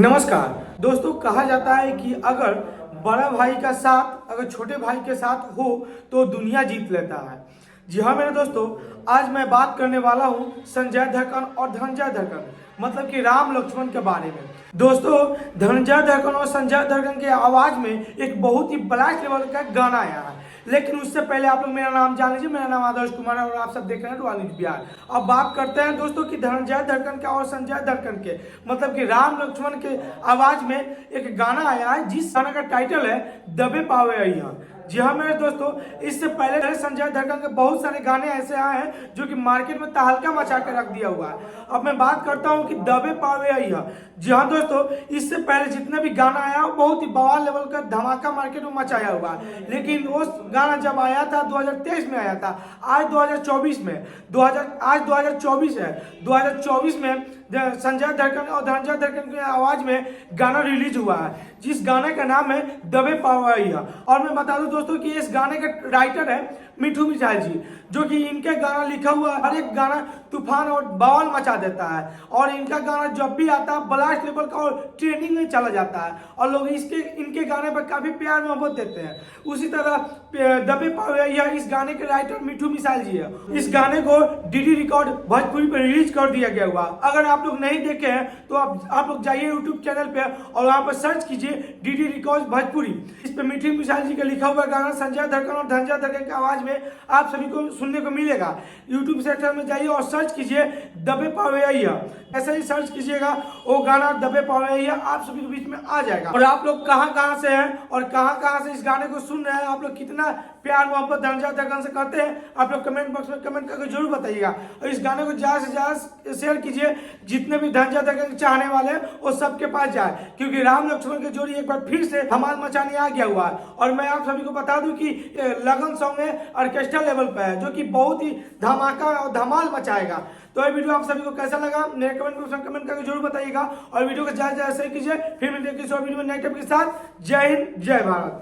नमस्कार दोस्तों, कहा जाता है कि अगर बड़ा भाई का साथ अगर छोटे भाई के साथ हो तो दुनिया जीत लेता है। जी हाँ मेरे दोस्तों, आज मैं बात करने वाला हूँ संजय धड़कन और धनंजय धड़कन मतलब कि राम लक्ष्मण के बारे में। दोस्तों, धनंजय धड़कन और संजय धड़कन के आवाज में एक बहुत ही ब्लास्ट लेवल का गाना आया है, लेकिन उससे पहले आप लोग मेरा नाम जान लीजिए। मेरा नाम आदर्श कुमार है और आप सब देख रहे हैं रॉयल न्यूज बिहार। अब बात करते हैं दोस्तों कि धनंजय धड़कन के और संजय धड़कन के मतलब कि राम लक्ष्मण के आवाज में एक गाना आया है, जिस गाना का टाइटल है दबे पावे अइहा। जी हाँ मेरे दोस्तों, इससे पहले संजय धड़कन के बहुत सारे गाने ऐसे आए हैं जो कि मार्केट में तहलका मचा के रख दिया हुआ है। अब मैं बात करता हूँ कि दबे पावे अइहा। जी हाँ दोस्तों, इससे पहले जितने भी गाना आया वो बहुत ही बवाल लेवल का धमाका मार्केट में मचाया हुआ है, लेकिन वो गाना जब आया था 2023 में आया था। आज 2024 में आज 2024 है। 2024 में संजय धड़कन और धनंजय धड़कन की आवाज में गाना रिलीज हुआ है, जिस गाने का नाम है दबे पावे अइहा। और मैं बता दूं दोस्तों कि इस गाने का राइटर है मिठू मिसाइल जी, जो कि इनके गाना लिखा हुआ हर एक गाना तूफान और बवाल मचा देता है। और इनका गाना जब भी आता है ब्लास्ट लेवल का और ट्रेंडिंग में चला जाता है और लोग इनके गाने पर काफी प्यार मोहब्बत देते हैं। उसी तरह दबे पावे अइहा इस गाने के राइटर मिठू मिसाइल जी है। इस गाने को डीडी रिकॉर्ड भोजपुरी पर रिलीज कर दिया गया हुआ। अगर आप लोग नहीं देखे हैं तो आप लोग जाइए यूट्यूब चैनल पे और वहां पर सर्च कीजिए डीडी रिकॉर्ड भोजपुरी। इस पे मिठू मिसाइल जी का लिखा हुआ गाना संजय धड़कन और धनंजय धड़कन की आवाज में आप सभी को सुनने को मिलेगा। यूट्यूब सेक्शन में जाइए और सर्च कीजिए दबे पावे अइहा। ऐसे ही सर्च कीजिएगा वो गाना दबे पावे अइहा, आप सभी के बीच में आ जाएगा। और आप लोग कहां से हैं और कहां से इस गाने को सुन रहे हैं, आप लोग कितना प्यार मोहब्बत धनंजय धड़कन से करते हैं, आप लोग कमेंट बॉक्स में कमेंट करके जरूर बताइएगा। और इस गाने को ज्यादा से ज्यादा शेयर कीजिए, जितने भी धनंजय धड़कन चाहने वाले हैं वो सबके पास जाए, क्योंकि राम लक्ष्मण की जोड़ी एक बार फिर से धमाल मचाने आ गया हुआ है। और मैं आप सभी को बता दूं कि लगन सॉन्ग है, ऑर्केस्ट्रा लेवल पे है, जो कि बहुत ही धमाका और धमाल मचाएगा। तो ये वीडियो आप सभी को कैसा लगा मेरे कमेंट बॉक्स में कमेंट करके जरूर बताइएगा। और वीडियो को ज्यादा से ज्यादा शेयर कीजिए। फिर मिलते हैं किसी और वीडियो में नए टॉपिक के साथ। जय हिंद, जय भारत।